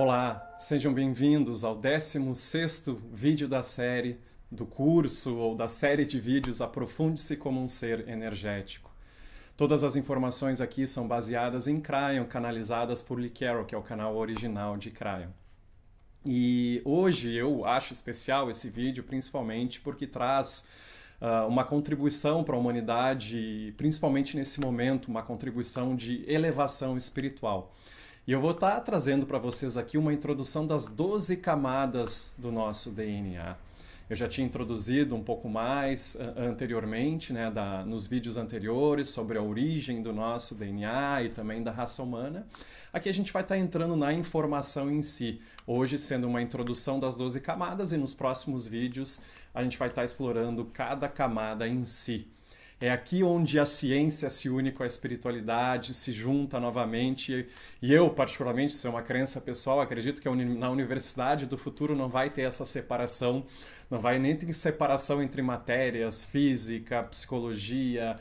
Olá, sejam bem-vindos ao 16º vídeo da série do curso ou da série de vídeos Aprofunde-se como um ser energético. Todas as informações aqui são baseadas em Kryon, canalizadas por Lee Carroll, que é o canal original de Kryon. E hoje eu acho especial esse vídeo principalmente porque traz uma contribuição para a humanidade, principalmente nesse momento, uma contribuição de elevação espiritual. E eu vou estar trazendo para vocês aqui uma introdução das 12 camadas do nosso DNA. Eu já tinha introduzido um pouco mais anteriormente, né, nos vídeos anteriores, sobre a origem do nosso DNA e também da raça humana. Aqui a gente vai estar entrando na informação em si, hoje sendo uma introdução das 12 camadas e nos próximos vídeos a gente vai estar explorando cada camada em si. É aqui onde a ciência se une com a espiritualidade, se junta novamente. E eu, particularmente, isso é uma crença pessoal, acredito que na universidade do futuro não vai ter essa separação, não vai nem ter separação entre matérias, física, psicologia.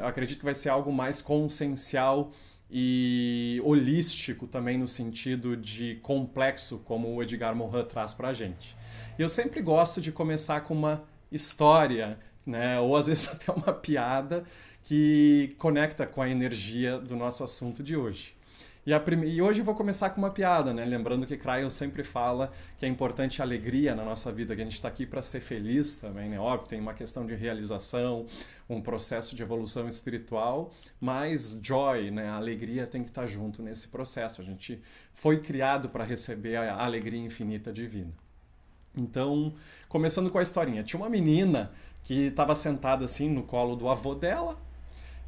Acredito que vai ser algo mais consciencial e holístico também no sentido de complexo, como o Edgar Morin traz para a gente. E eu sempre gosto de começar com uma história, né? Ou às vezes até uma piada que conecta com a energia do nosso assunto de hoje. E hoje eu vou começar com uma piada, né? Lembrando que Kryon sempre fala que é importante a alegria na nossa vida, que a gente está aqui para ser feliz também, né? Óbvio, tem uma questão de realização, um processo de evolução espiritual, mas joy, né? A alegria tem que estar junto nesse processo. A gente foi criado para receber a alegria infinita divina. Então, começando com a historinha, tinha uma menina que estava sentada assim no colo do avô dela,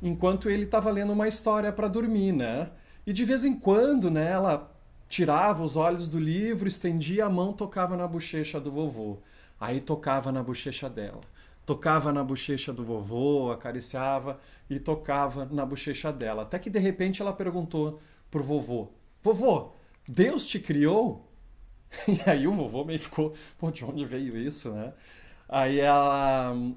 enquanto ele estava lendo uma história para dormir, né? E de vez em quando, né, ela tirava os olhos do livro, estendia a mão, tocava na bochecha do vovô. Aí tocava na bochecha dela. Tocava na bochecha do vovô, acariciava e tocava na bochecha dela. Até que de repente ela perguntou pro vovô: "Vovô, Deus te criou?" E aí o vovô meio ficou: "Pô, de onde veio isso, né?" Aí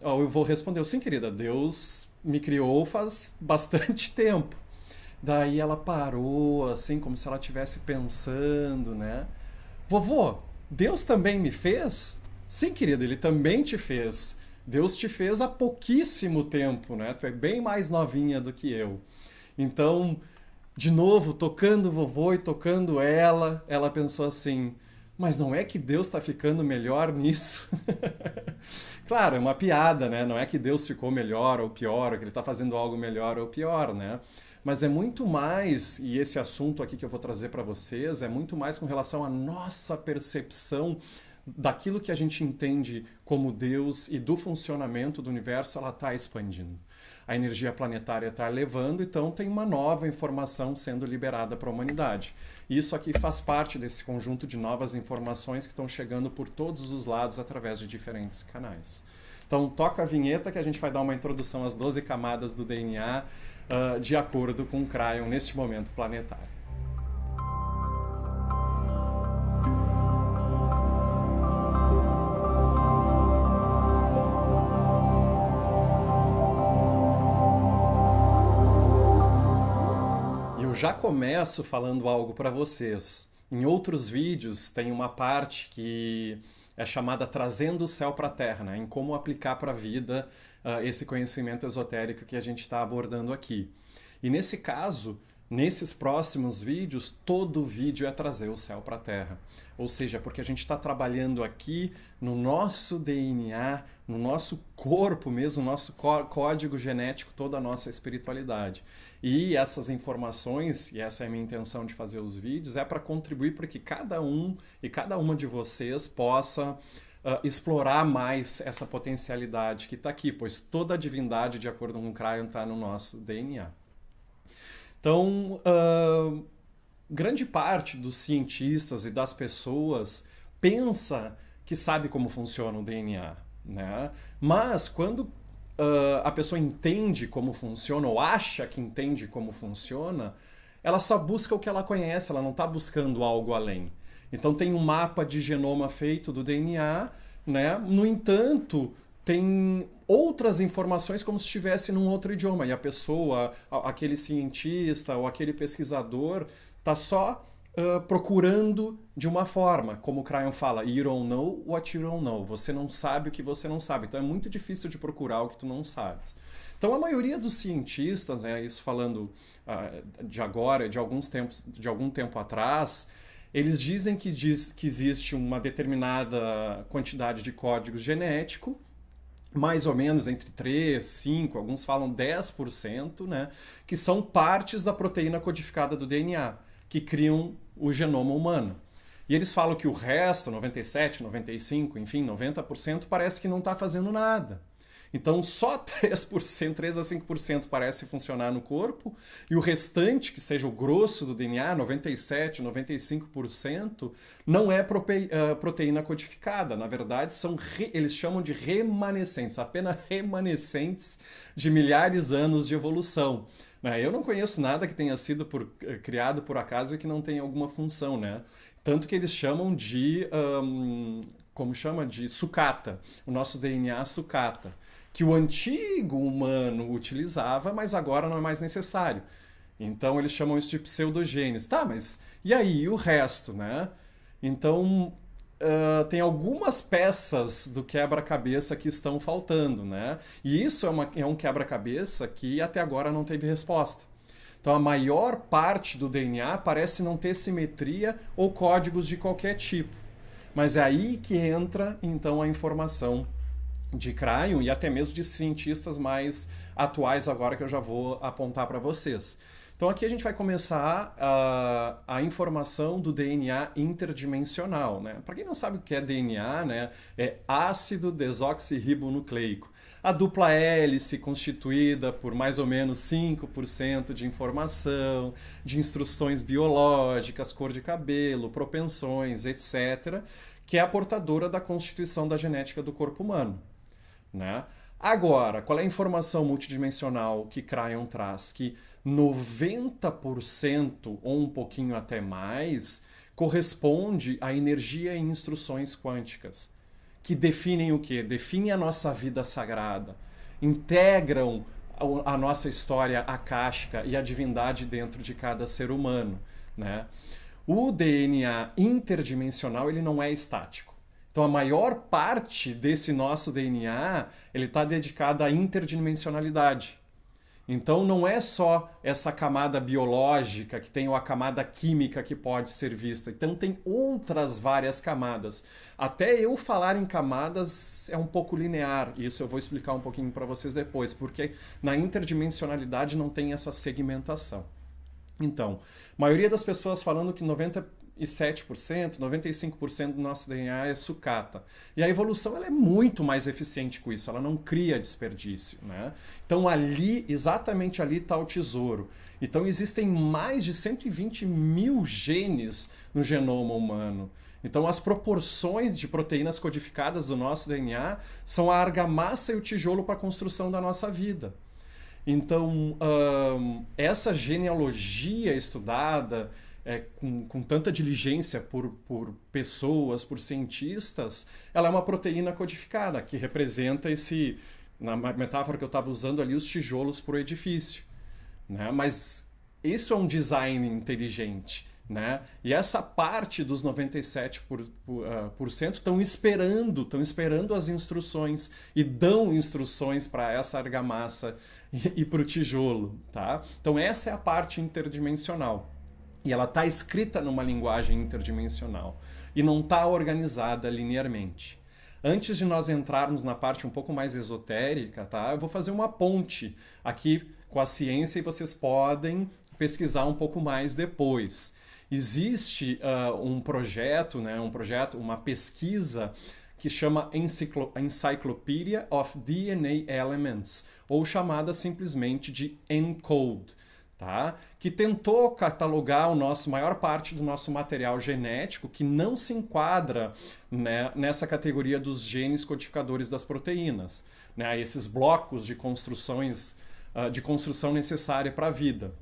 o vovô respondeu: "Sim, querida, Deus me criou faz bastante tempo." Daí ela parou, assim, como se ela estivesse pensando, né? "Vovô, Deus também me fez?" "Sim, querida, ele também te fez. Deus te fez há pouquíssimo tempo, né? Tu é bem mais novinha do que eu." Então, de novo, tocando o vovô e tocando ela pensou assim: "Mas não é que Deus está ficando melhor nisso?" Claro, é uma piada, né? Não é que Deus ficou melhor ou pior, ou que ele está fazendo algo melhor ou pior, né? Mas é muito mais, e esse assunto aqui que eu vou trazer para vocês, é muito mais com relação à nossa percepção daquilo que a gente entende como Deus e do funcionamento do universo, ela está expandindo. A energia planetária está elevando, então tem uma nova informação sendo liberada para a humanidade. Isso aqui faz parte desse conjunto de novas informações que estão chegando por todos os lados através de diferentes canais. Então toca a vinheta que a gente vai dar uma introdução às 12 camadas do DNA de acordo com o Kryon neste momento planetário. Já começo falando algo para vocês. Em outros vídeos tem uma parte que é chamada Trazendo o Céu para a Terra, né? Em como aplicar para a vida esse conhecimento esotérico que a gente está abordando aqui. E nesse caso, nesses próximos vídeos, todo vídeo é trazer o céu para a Terra. Ou seja, porque a gente está trabalhando aqui no nosso DNA, no nosso corpo mesmo, no nosso código genético, toda a nossa espiritualidade. E essas informações, e essa é a minha intenção de fazer os vídeos, é para contribuir para que cada um e cada uma de vocês possa explorar mais essa potencialidade que está aqui, pois toda a divindade, de acordo com o Kryon, está no nosso DNA. Então, grande parte dos cientistas e das pessoas pensa que sabe como funciona o DNA, né? Mas quando a pessoa entende como funciona ou acha que entende como funciona, ela só busca o que ela conhece, ela não está buscando algo além. Então tem um mapa de genoma feito do DNA, né? No entanto, tem outras informações como se estivesse num outro idioma. E a pessoa, aquele cientista ou aquele pesquisador, está só procurando de uma forma, como o Cryon fala, you don't know what you don't know. Você não sabe o que você não sabe. Então é muito difícil de procurar o que tu não sabes. Então a maioria dos cientistas, né, isso falando de agora, de algum tempo atrás, eles dizem que existe uma determinada quantidade de código genético, mais ou menos entre 3, 5, alguns falam 10%, né, que são partes da proteína codificada do DNA, que criam o genoma humano. E eles falam que o resto, 97, 95, enfim, 90%, parece que não está fazendo nada. Então só 3%, 3 a 5% parece funcionar no corpo, e o restante, que seja o grosso do DNA, 97, 95%, não é proteína codificada. Na verdade, eles chamam de remanescentes, apenas remanescentes de milhares de anos de evolução. Eu não conheço nada que tenha sido criado por acaso e que não tenha alguma função, né? Tanto que eles chamam de, como chama? De sucata, o nosso DNA sucata, que o antigo humano utilizava, mas agora não é mais necessário. Então eles chamam isso de pseudogenes. Tá, mas e aí, e o resto, né? Então tem algumas peças do quebra-cabeça que estão faltando, né? E isso é um quebra-cabeça que até agora não teve resposta. Então a maior parte do DNA parece não ter simetria ou códigos de qualquer tipo. Mas é aí que entra então a informação de Cryon e até mesmo de cientistas mais atuais agora que eu já vou apontar para vocês. Então aqui a gente vai começar a informação do DNA interdimensional, né? Para quem não sabe o que é DNA, né? É ácido desoxirribonucleico. A dupla hélice constituída por mais ou menos 5% de informação, de instruções biológicas, cor de cabelo, propensões, etc., que é a portadora da constituição da genética do corpo humano, né? Agora, qual é a informação multidimensional que Cryon traz? Que 90% ou um pouquinho até mais corresponde à energia e instruções quânticas, que definem o quê? Definem a nossa vida sagrada, integram a nossa história akáshica e a divindade dentro de cada ser humano, né? O DNA interdimensional ele não é estático. Então a maior parte desse nosso DNA ele está dedicado à interdimensionalidade. Então não é só essa camada biológica que tem ou a camada química que pode ser vista. Então tem outras várias camadas. Até eu falar em camadas é um pouco linear. Isso eu vou explicar um pouquinho para vocês depois, porque na interdimensionalidade não tem essa segmentação. Então, a maioria das pessoas falando que 97%, 95% do nosso DNA é sucata. E a evolução ela é muito mais eficiente com isso, ela não cria desperdício, né? Então ali, exatamente ali está o tesouro. Então existem mais de 120 mil genes no genoma humano. Então as proporções de proteínas codificadas do nosso DNA são a argamassa e o tijolo para a construção da nossa vida. Então, essa genealogia estudada com tanta diligência por pessoas, por cientistas, ela é uma proteína codificada, que representa na metáfora que eu estava usando ali, os tijolos para o edifício, né? Mas isso é um design inteligente, né? E essa parte dos 97% estão esperando as instruções e dão instruções para essa argamassa e para o tijolo, tá? Então essa é a parte interdimensional. E ela está escrita numa linguagem interdimensional e não está organizada linearmente. Antes de nós entrarmos na parte um pouco mais esotérica, tá? Eu vou fazer uma ponte aqui com a ciência e vocês podem pesquisar um pouco mais depois. Existe um projeto, né? Uma pesquisa que chama Encyclopedia of DNA Elements, ou chamada simplesmente de ENCODE, tá? Que tentou catalogar maior parte do nosso material genético que não se enquadra, né, nessa categoria dos genes codificadores das proteínas, né, esses blocos de construção necessária para a vida.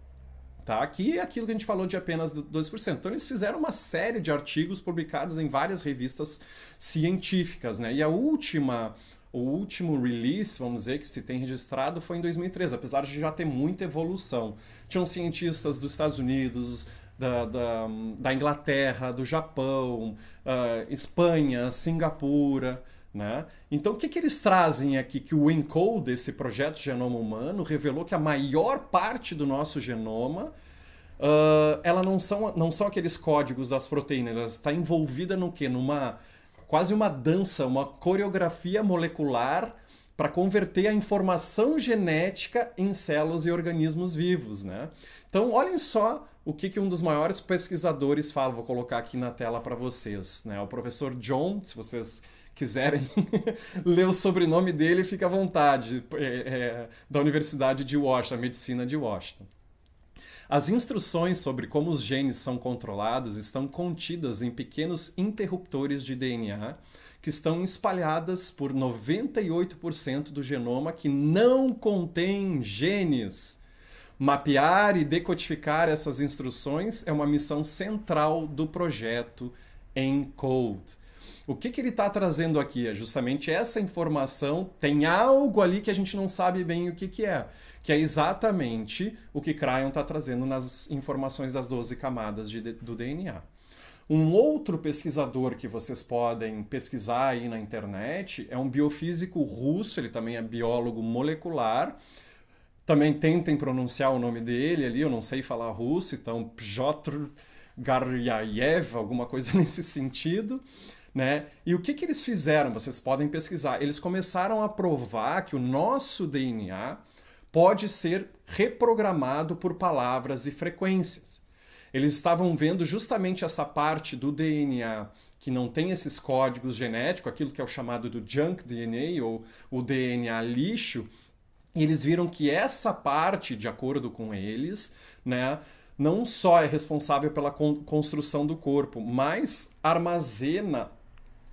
Tá? Aqui é aquilo que a gente falou de apenas 2%. Então eles fizeram uma série de artigos publicados em várias revistas científicas, né? E o último release, vamos dizer, que se tem registrado foi em 2013, apesar de já ter muita evolução. Tinham cientistas dos Estados Unidos, da Inglaterra, do Japão, Espanha, Singapura, né? Então, o que eles trazem aqui? Que o ENCODE, esse projeto Genoma Humano, revelou que a maior parte do nosso genoma ela não são aqueles códigos das proteínas, ela está envolvida no quê? Quase uma dança, uma coreografia molecular para converter a informação genética em células e organismos vivos, né? Então, olhem só o que um dos maiores pesquisadores fala, vou colocar aqui na tela para vocês, né? O professor John, se vocês quiserem ler o sobrenome dele, fica à vontade, da Universidade de Washington, Medicina de Washington. As instruções sobre como os genes são controlados estão contidas em pequenos interruptores de DNA que estão espalhadas por 98% do genoma que não contém genes. Mapear e decodificar essas instruções é uma missão central do projeto ENCODE. O que ele está trazendo aqui é justamente essa informação, tem algo ali que a gente não sabe bem o que é exatamente o que Cryon está trazendo nas informações das 12 camadas do DNA. Um outro pesquisador que vocês podem pesquisar aí na internet é um biofísico russo, ele também é biólogo molecular. Também tentem pronunciar o nome dele ali, eu não sei falar russo, então Piotr Garyaev, alguma coisa nesse sentido. Né? E o que eles fizeram? Vocês podem pesquisar. Eles começaram a provar que o nosso DNA pode ser reprogramado por palavras e frequências. Eles estavam vendo justamente essa parte do DNA que não tem esses códigos genéticos, aquilo que é o chamado do junk DNA ou o DNA lixo, e eles viram que essa parte, de acordo com eles, né, não só é responsável pela construção do corpo, mas armazena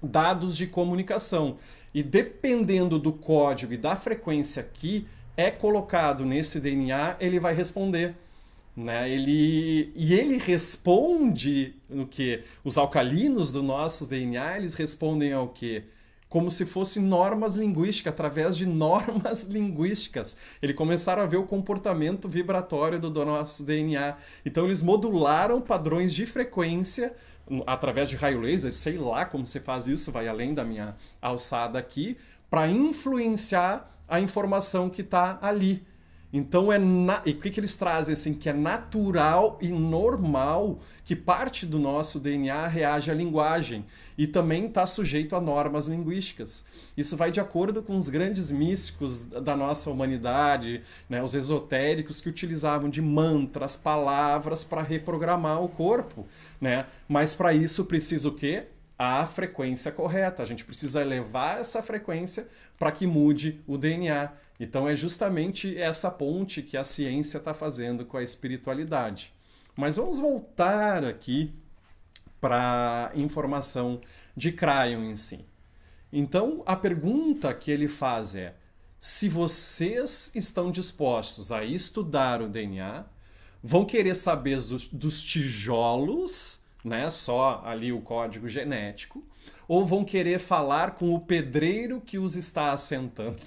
dados de comunicação. E dependendo do código e da frequência que é colocado nesse DNA, ele vai responder. Né? Ele responde no que? Os alcalinos do nosso DNA, eles respondem ao quê? Como se fossem normas linguísticas, através de normas linguísticas. Eles começaram a ver o comportamento vibratório do nosso DNA. Então eles modularam padrões de frequência através de raio laser, sei lá como você faz isso, vai além da minha alçada aqui, para influenciar a informação que está ali. Então, e o que eles trazem? Assim, que é natural e normal que parte do nosso DNA reage à linguagem e também está sujeito a normas linguísticas. Isso vai de acordo com os grandes místicos da nossa humanidade, né, os esotéricos que utilizavam de mantras, palavras para reprogramar o corpo. Né? Mas para isso precisa o quê? A frequência correta. A gente precisa elevar essa frequência para que mude o DNA. Então é justamente essa ponte que a ciência está fazendo com a espiritualidade. Mas vamos voltar aqui para a informação de Cryon em si. Então a pergunta que ele faz é: se vocês estão dispostos a estudar o DNA, vão querer saber dos tijolos, né, só ali o código genético, ou vão querer falar com o pedreiro que os está assentando?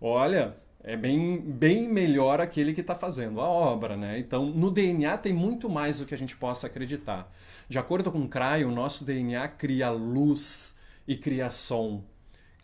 Olha, é bem melhor aquele que está fazendo a obra, né? Então, no DNA tem muito mais do que a gente possa acreditar. De acordo com Cryon, o nosso DNA cria luz e cria som.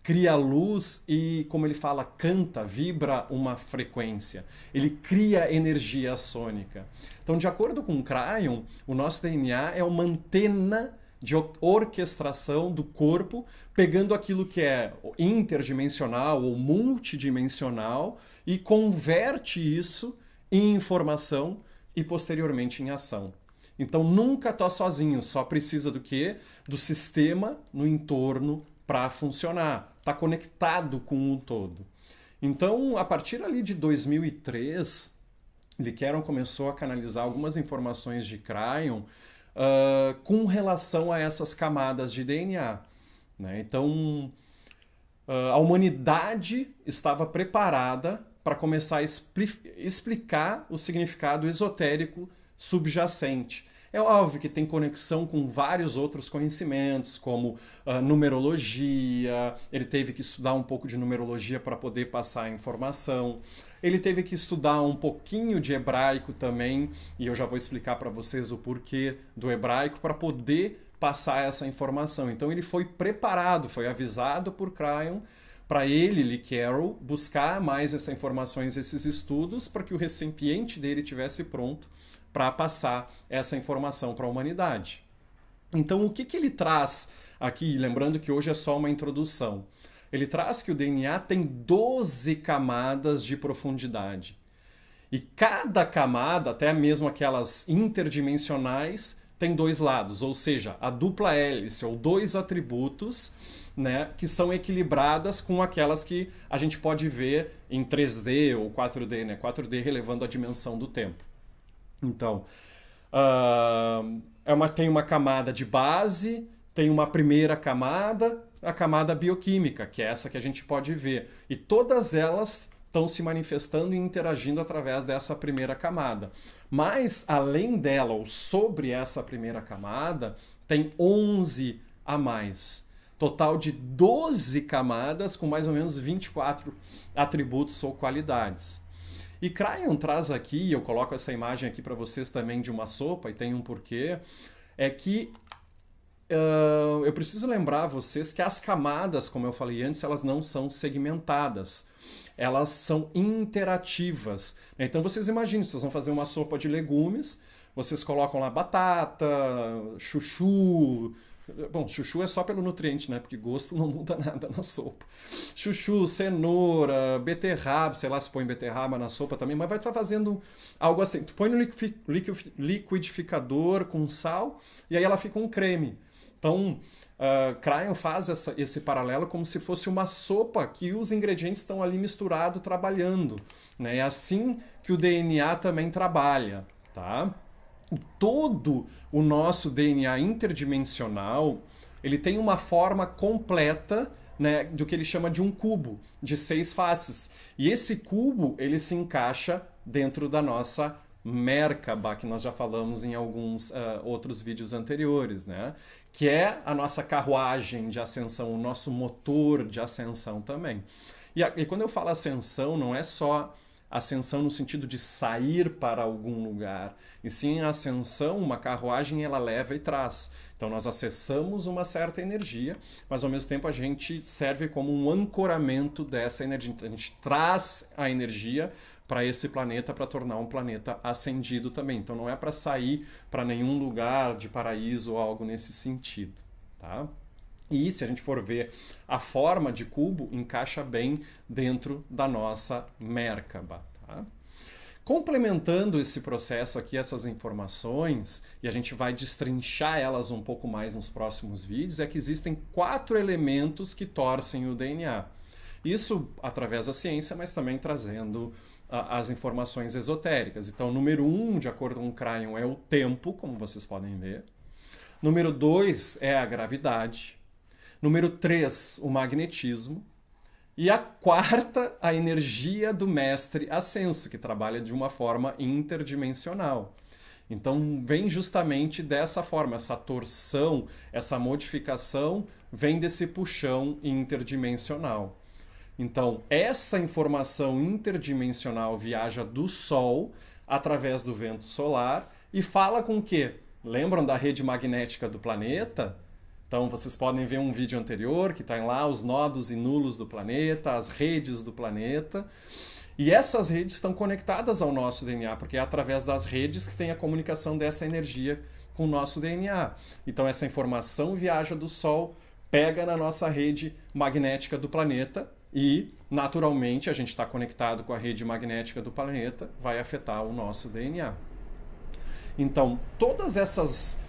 Cria luz e, como ele fala, canta, vibra uma frequência. Ele cria energia sônica. Então, de acordo com Cryon, o nosso DNA é uma antena de orquestração do corpo, pegando aquilo que é interdimensional ou multidimensional e converte isso em informação e posteriormente em ação. Então nunca está sozinho, só precisa do quê? Do sistema no entorno para funcionar. Está conectado com o todo. Então, a partir ali de 2003, Liqueron começou a canalizar algumas informações de Cryon com relação a essas camadas de DNA. Né? Então, a humanidade estava preparada para começar a explicar o significado esotérico subjacente. É óbvio que tem conexão com vários outros conhecimentos, como numerologia, ele teve que estudar um pouco de numerologia para poder passar a informação. Ele teve que estudar um pouquinho de hebraico também, e eu já vou explicar para vocês o porquê do hebraico, para poder passar essa informação. Então ele foi preparado, foi avisado por Cryon, para ele, Lee Carroll, buscar mais essas informações, esses estudos, para que o recipiente dele estivesse pronto para passar essa informação para a humanidade. Então, o que ele traz aqui, lembrando que hoje é só uma introdução, ele traz que o DNA tem 12 camadas de profundidade. E cada camada, até mesmo aquelas interdimensionais, tem dois lados, ou seja, a dupla hélice, ou dois atributos, né, que são equilibradas com aquelas que a gente pode ver em 3D ou 4D, né, 4D relevando a dimensão do tempo. Então, tem uma camada de base, tem uma primeira camada, a camada bioquímica, que é essa que a gente pode ver. E todas elas estão se manifestando e interagindo através dessa primeira camada. Mas, além dela, ou sobre essa primeira camada, tem 11 a mais. Total de 12 camadas com mais ou menos 24 atributos ou qualidades. E Cryon traz aqui, eu coloco essa imagem aqui para vocês também de uma sopa, e tem um porquê, é que eu preciso lembrar vocês que as camadas, como eu falei antes, elas não são segmentadas. Elas são interativas. Então vocês imaginem, vocês vão fazer uma sopa de legumes, vocês colocam lá batata, chuchu. Bom, chuchu é só pelo nutriente, né? Porque gosto não muda nada na sopa. Chuchu, cenoura, beterraba, sei lá se põe beterraba na sopa também, mas vai estar fazendo algo assim. Tu põe no liquidificador com sal e aí ela fica um creme. Então, Cryon faz esse paralelo como se fosse uma sopa que os ingredientes estão ali misturados, trabalhando. Né? É assim que o DNA também trabalha, tá? Todo o nosso DNA interdimensional, ele tem uma forma completa, né, do que ele chama de um cubo, de 6 faces. E esse cubo, ele se encaixa dentro da nossa Merkaba, que nós já falamos em alguns outros vídeos anteriores, né? Que é a nossa carruagem de ascensão, o nosso motor de ascensão também. E quando eu falo ascensão, não é só ascensão no sentido de sair para algum lugar, e sim a ascensão, uma carruagem, ela leva e traz. Então nós acessamos uma certa energia, mas ao mesmo tempo a gente serve como um ancoramento dessa energia. Então, a gente traz a energia para esse planeta para tornar um planeta ascendido também. Então não é para sair para nenhum lugar de paraíso ou algo nesse sentido, tá? E se a gente for ver a forma de cubo, encaixa bem dentro da nossa Merkaba. Tá? Complementando esse processo aqui, essas informações, e a gente vai destrinchar elas um pouco mais nos próximos vídeos, é que existem 4 elementos que torcem o DNA. Isso através da ciência, mas também trazendo as informações esotéricas. Então, número 1, de acordo com o Cryon, é o tempo, como vocês podem ver. Número 2 é a gravidade. Número 3, o magnetismo. E a 4ª, a energia do mestre ascenso, que trabalha de uma forma interdimensional. Então, vem justamente dessa forma, essa torção, essa modificação, vem desse puxão interdimensional. Então, essa informação interdimensional viaja do Sol através do vento solar e fala com o quê? Lembram da rede magnética do planeta? Então, vocês podem ver um vídeo anterior que tem lá os nodos e nulos do planeta, as redes do planeta. E essas redes estão conectadas ao nosso DNA, porque é através das redes que tem a comunicação dessa energia com o nosso DNA. Então, essa informação viaja do Sol, pega na nossa rede magnética do planeta e, naturalmente, a gente está conectado com a rede magnética do planeta, vai afetar o nosso DNA. Então, todas essas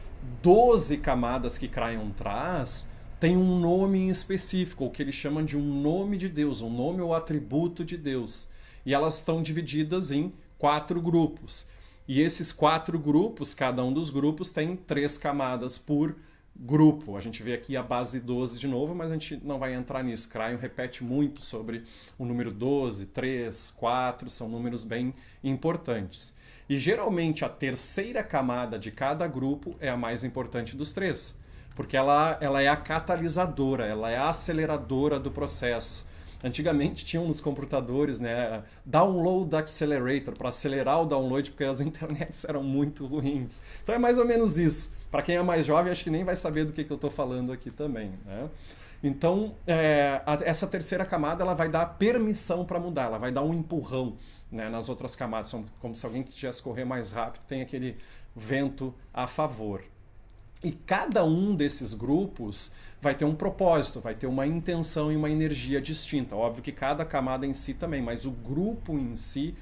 12 camadas que Cryon traz tem um nome em específico, o que eles chamam de um nome de Deus, um nome ou atributo de Deus. E elas estão divididas em 4 grupos. E esses 4 grupos, cada um dos grupos tem 3 camadas por grupo. A gente vê aqui a base 12 de novo, mas a gente não vai entrar nisso. Cryon repete muito sobre o número 12, 3, 4, são números bem importantes. E geralmente a terceira camada de cada grupo é a mais importante dos três, porque ela é a catalisadora, ela é a aceleradora do processo. Antigamente tinham nos computadores, né, Download Accelerator, para acelerar o download, porque as internets eram muito ruins. Então é mais ou menos isso. Para quem é mais jovem, acho que nem vai saber do que eu estou falando aqui também, né? Então, essa terceira camada ela vai dar permissão para mudar, ela vai dar um empurrão, né, nas outras camadas, como se alguém quisesse correr mais rápido, tem aquele vento a favor. E cada um desses grupos vai ter um propósito, vai ter uma intenção e uma energia distinta. Óbvio que cada camada em si também, mas o grupo em si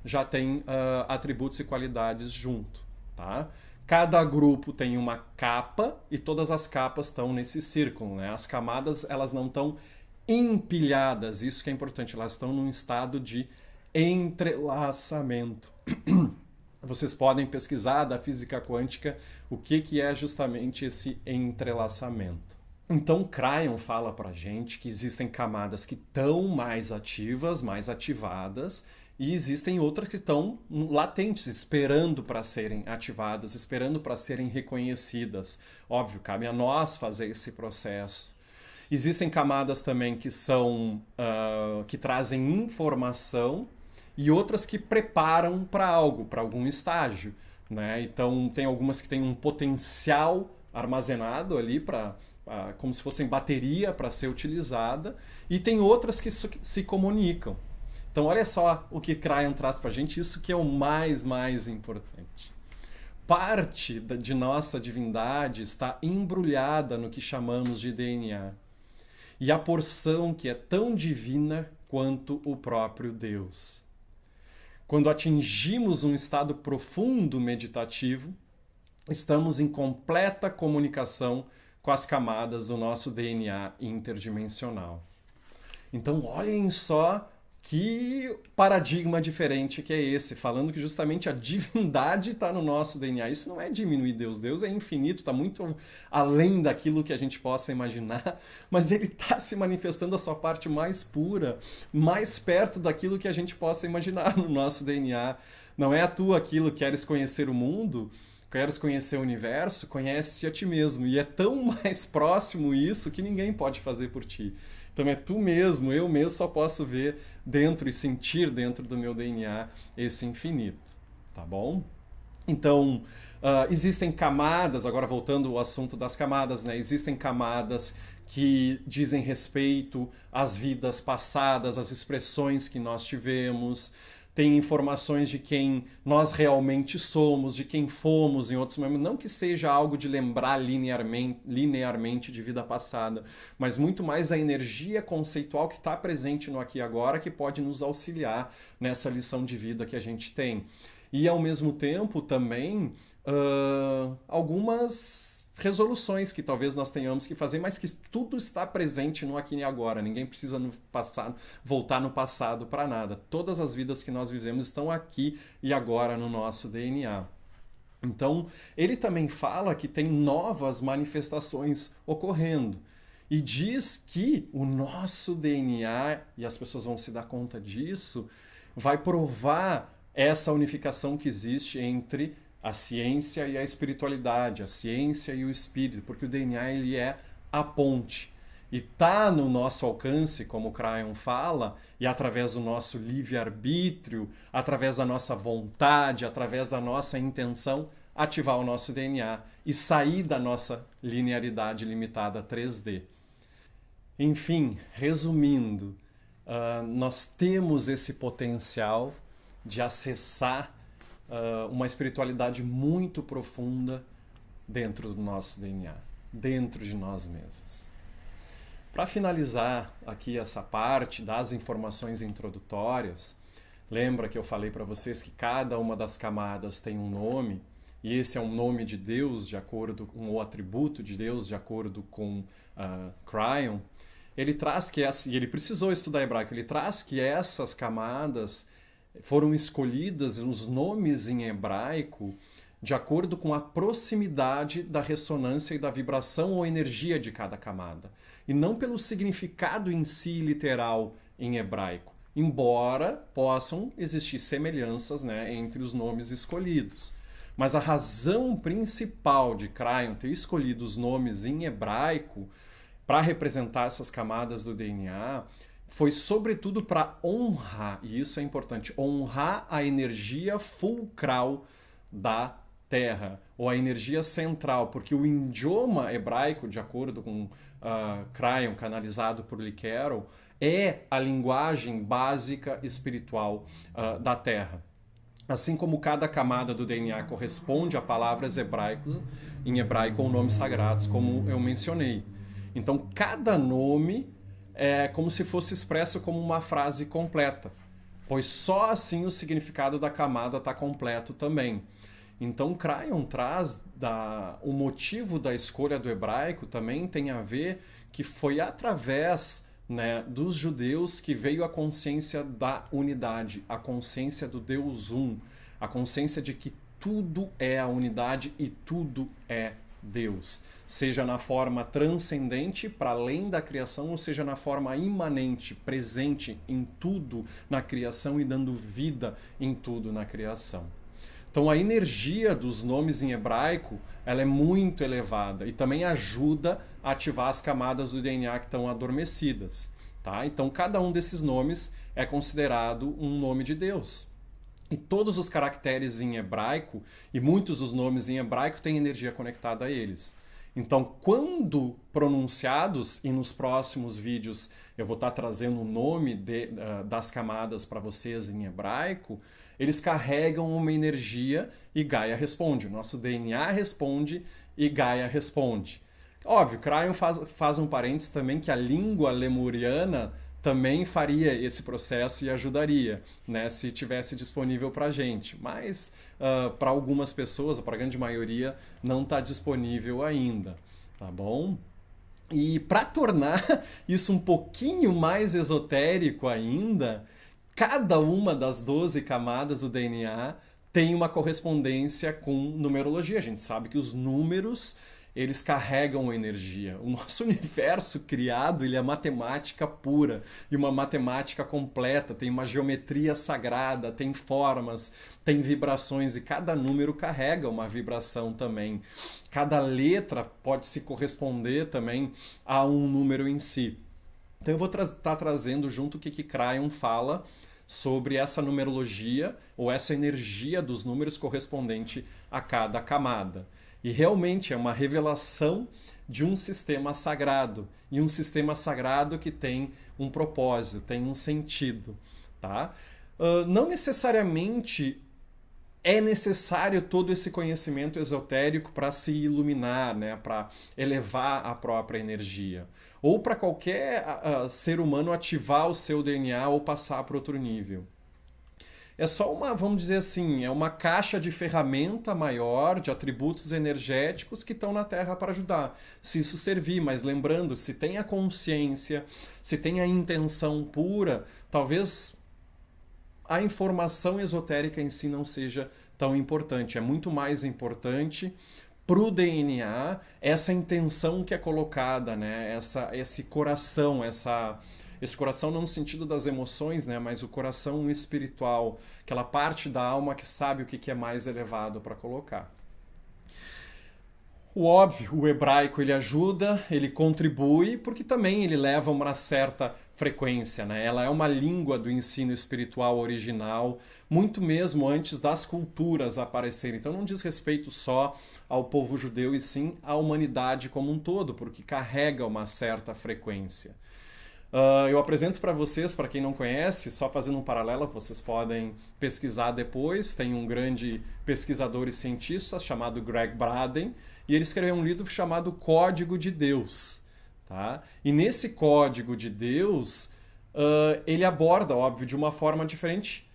já tem atributos e qualidades junto, tá? Cada grupo tem uma capa e todas as capas estão nesse círculo, né? As camadas, elas não estão empilhadas, isso que é importante, elas estão num estado de entrelaçamento. Vocês podem pesquisar da física quântica o que é justamente esse entrelaçamento. Então, Cryon fala pra gente que existem camadas que estão mais ativas, mais ativadas, e existem outras que estão latentes, esperando para serem ativadas, esperando para serem reconhecidas. Óbvio, cabe a nós fazer esse processo. Existem camadas também que são que trazem informação e outras que preparam para algo, para algum estágio, né? Então tem algumas que têm um potencial armazenado ali para como se fossem bateria para ser utilizada, e tem outras que se comunicam. Então olha só o que Cryon traz para a gente, isso que é o mais importante. Parte de nossa divindade está embrulhada no que chamamos de DNA. E a porção que é tão divina quanto o próprio Deus. Quando atingimos um estado profundo meditativo, estamos em completa comunicação com as camadas do nosso DNA interdimensional. Então, olhem só que paradigma diferente que é esse, falando que justamente a divindade está no nosso DNA. Isso não é diminuir Deus. Deus é infinito, está muito além daquilo que a gente possa imaginar, mas ele está se manifestando a sua parte mais pura, mais perto daquilo que a gente possa imaginar no nosso DNA. Não é a tua aquilo, queres conhecer o mundo, queres conhecer o universo, conhece a ti mesmo. E é tão mais próximo isso que ninguém pode fazer por ti. Então é tu mesmo, eu mesmo só posso ver dentro e sentir dentro do meu DNA esse infinito, tá bom? Então, existem camadas, agora voltando ao assunto das camadas, né? Existem camadas que dizem respeito às vidas passadas, às expressões que nós tivemos, tem informações de quem nós realmente somos, de quem fomos em outros momentos. Não que seja algo de lembrar linearmente de vida passada, mas muito mais a energia conceitual que está presente no aqui e agora, que pode nos auxiliar nessa lição de vida que a gente tem. E, ao mesmo tempo, também algumas resoluções que talvez nós tenhamos que fazer, mas que tudo está presente no aqui e agora. Ninguém precisa voltar no passado para nada. Todas as vidas que nós vivemos estão aqui e agora no nosso DNA. Então, ele também fala que tem novas manifestações ocorrendo. E diz que o nosso DNA, e as pessoas vão se dar conta disso, vai provar essa unificação que existe entre a ciência e a espiritualidade, a ciência e o espírito, porque o DNA ele é a ponte. E está no nosso alcance, como o Cryon fala, e através do nosso livre-arbítrio, através da nossa vontade, através da nossa intenção, ativar o nosso DNA e sair da nossa linearidade limitada 3D. Enfim, resumindo, nós temos esse potencial de acessar uma espiritualidade muito profunda dentro do nosso DNA, dentro de nós mesmos. Para finalizar aqui essa parte das informações introdutórias, lembra que eu falei para vocês que cada uma das camadas tem um nome, e esse é um nome de Deus, de acordo com o atributo de Deus, de acordo com Cryon. Ele traz que e ele precisou estudar hebraico, ele traz que essas camadas foram escolhidas, os nomes em hebraico, de acordo com a proximidade da ressonância e da vibração ou energia de cada camada, e não pelo significado em si literal em hebraico, embora possam existir semelhanças, né, entre os nomes escolhidos. Mas a razão principal de Kryon ter escolhido os nomes em hebraico para representar essas camadas do DNA foi sobretudo para honrar, e isso é importante, honrar a energia fulcral da Terra, ou a energia central, porque o idioma hebraico, de acordo com Kryon, canalizado por Lee Carroll, é a linguagem básica espiritual da Terra. Assim como cada camada do DNA corresponde a palavras hebraicas, em hebraico ou nomes sagrados, como eu mencionei. Então, cada nome é como se fosse expresso como uma frase completa, pois só assim o significado da camada está completo também. Então, Kryon traz o motivo da escolha do hebraico também tem a ver que foi através, né, dos judeus que veio a consciência da unidade, a consciência do Deus Um, a consciência de que tudo é a unidade e tudo é Deus, seja na forma transcendente para além da criação, ou seja na forma imanente, presente em tudo na criação e dando vida em tudo na criação. Então a energia dos nomes em hebraico ela é muito elevada e também ajuda a ativar as camadas do DNA que estão adormecidas. Tá? Então cada um desses nomes é considerado um nome de Deus. E todos os caracteres em hebraico e muitos dos nomes em hebraico têm energia conectada a eles. Então, quando pronunciados, e nos próximos vídeos eu vou estar trazendo o nome das camadas para vocês em hebraico, eles carregam uma energia e Gaia responde. O nosso DNA responde e Gaia responde. Óbvio, Kryon faz um parênteses também que a língua lemuriana também faria esse processo e ajudaria, né, se tivesse disponível para a gente. Mas para algumas pessoas, para a grande maioria, não está disponível ainda, tá bom? E para tornar isso um pouquinho mais esotérico ainda, cada uma das 12 camadas do DNA tem uma correspondência com numerologia. A gente sabe que os números eles carregam energia. O nosso universo criado ele é matemática pura e uma matemática completa, tem uma geometria sagrada, tem formas, tem vibrações e cada número carrega uma vibração também. Cada letra pode se corresponder também a um número em si. Então eu vou estar trazendo junto o que Kryon fala sobre essa numerologia ou essa energia dos números correspondente a cada camada. E realmente é uma revelação de um sistema sagrado. E um sistema sagrado que tem um propósito, tem um sentido. Tá? Não necessariamente é necessário todo esse conhecimento esotérico para se iluminar, né? Para elevar a própria energia. Ou para qualquer ser humano ativar o seu DNA ou passar para outro nível. É só uma, vamos dizer assim, é uma caixa de ferramenta maior, de atributos energéticos que estão na Terra para ajudar. Se isso servir, mas lembrando, se tem a consciência, se tem a intenção pura, talvez a informação esotérica em si não seja tão importante. É muito mais importante para o DNA essa intenção que é colocada, né? Esse coração, esse coração não no sentido das emoções, né? Mas o coração espiritual, aquela parte da alma que sabe o que é mais elevado para colocar. O óbvio, o hebraico ele ajuda, ele contribui, porque também ele leva uma certa frequência, né? Ela é uma língua do ensino espiritual original, muito mesmo antes das culturas aparecerem. Então não diz respeito só ao povo judeu e sim à humanidade como um todo, porque carrega uma certa frequência. Eu apresento para vocês, para quem não conhece, só fazendo um paralelo, vocês podem pesquisar depois, tem um grande pesquisador e cientista chamado Greg Braden, e ele escreveu um livro chamado Código de Deus. Tá? E nesse Código de Deus, ele aborda, óbvio, de uma forma diferente,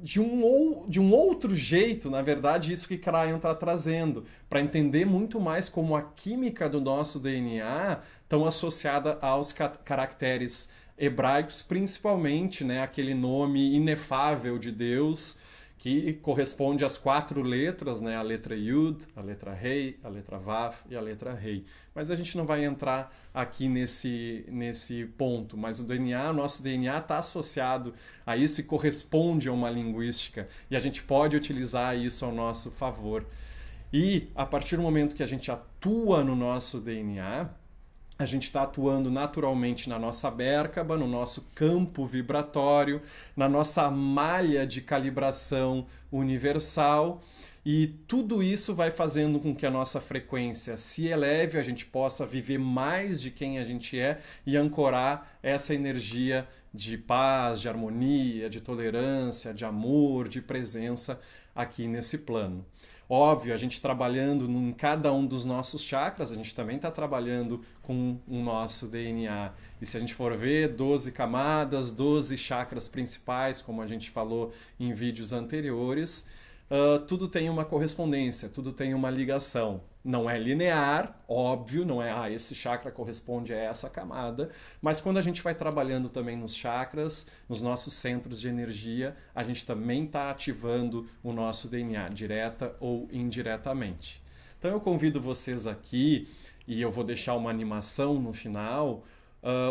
de um outro jeito, na verdade, isso que Kryon está trazendo, para entender muito mais como a química do nosso DNA estão associada aos caracteres hebraicos, principalmente, né, aquele nome inefável de Deus, que corresponde às 4 letras, né? A letra Yud, a letra Rei, a letra Vav e a letra Rei. Mas a gente não vai entrar aqui nesse ponto. Mas o nosso DNA está associado a isso e corresponde a uma linguística. E a gente pode utilizar isso ao nosso favor. E a partir do momento que a gente atua no nosso DNA, a gente está atuando naturalmente na nossa Merkaba, no nosso campo vibratório, na nossa malha de calibração universal, e tudo isso vai fazendo com que a nossa frequência se eleve, a gente possa viver mais de quem a gente é e ancorar essa energia de paz, de harmonia, de tolerância, de amor, de presença aqui nesse plano. Óbvio, a gente trabalhando em cada um dos nossos chakras, a gente também está trabalhando com o nosso DNA. E se a gente for ver, 12 camadas, 12 chakras principais, como a gente falou em vídeos anteriores, tudo tem uma correspondência, tudo tem uma ligação. Não é linear, óbvio, não é esse chakra corresponde a essa camada, mas quando a gente vai trabalhando também nos chakras, nos nossos centros de energia, a gente também está ativando o nosso DNA, direta ou indiretamente. Então eu convido vocês aqui, e eu vou deixar uma animação no final,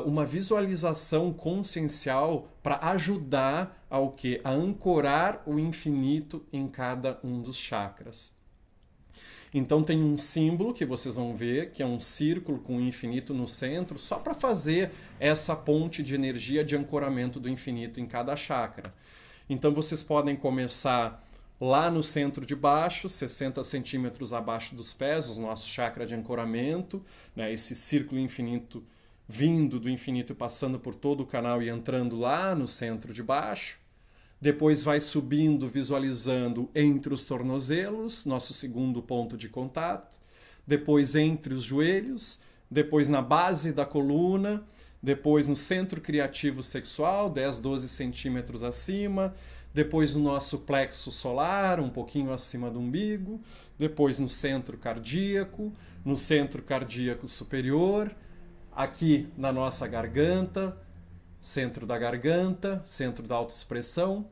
uma visualização consciencial para ajudar ao quê? A ancorar o infinito em cada um dos chakras. Então tem um símbolo que vocês vão ver, que é um círculo com o infinito no centro, só para fazer essa ponte de energia de ancoramento do infinito em cada chakra. Então vocês podem começar lá no centro de baixo, 60 centímetros abaixo dos pés, o nosso chakra de ancoramento, né, esse círculo infinito vindo do infinito e passando por todo o canal e entrando lá no centro de baixo. Depois vai subindo, visualizando entre os tornozelos, nosso segundo ponto de contato. Depois entre os joelhos, depois na base da coluna, depois no centro criativo sexual, 10, 12 centímetros acima. Depois no nosso plexo solar, um pouquinho acima do umbigo. Depois no centro cardíaco superior. Aqui na nossa garganta, centro da garganta, centro da autoexpressão.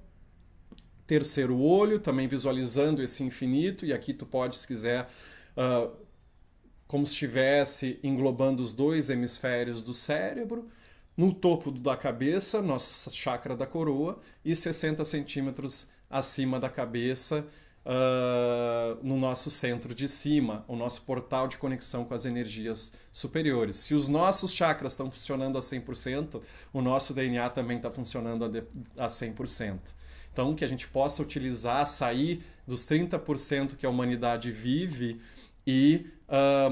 Terceiro olho, também visualizando esse infinito, e aqui tu pode, se quiser, como se estivesse englobando os 2 hemisférios do cérebro. No topo da cabeça, nosso chakra da coroa, e 60 centímetros acima da cabeça, no nosso centro de cima, o nosso portal de conexão com as energias superiores. Se os nossos chakras estão funcionando a 100%, o nosso DNA também está funcionando a 100%. Então, que a gente possa utilizar, sair dos 30% que a humanidade vive e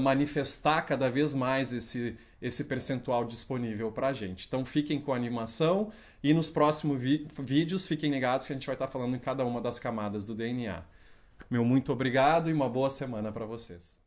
manifestar cada vez mais esse percentual disponível para a gente. Então, fiquem com a animação e nos próximos vídeos fiquem ligados que a gente vai estar falando em cada uma das camadas do DNA. Meu muito obrigado e uma boa semana para vocês.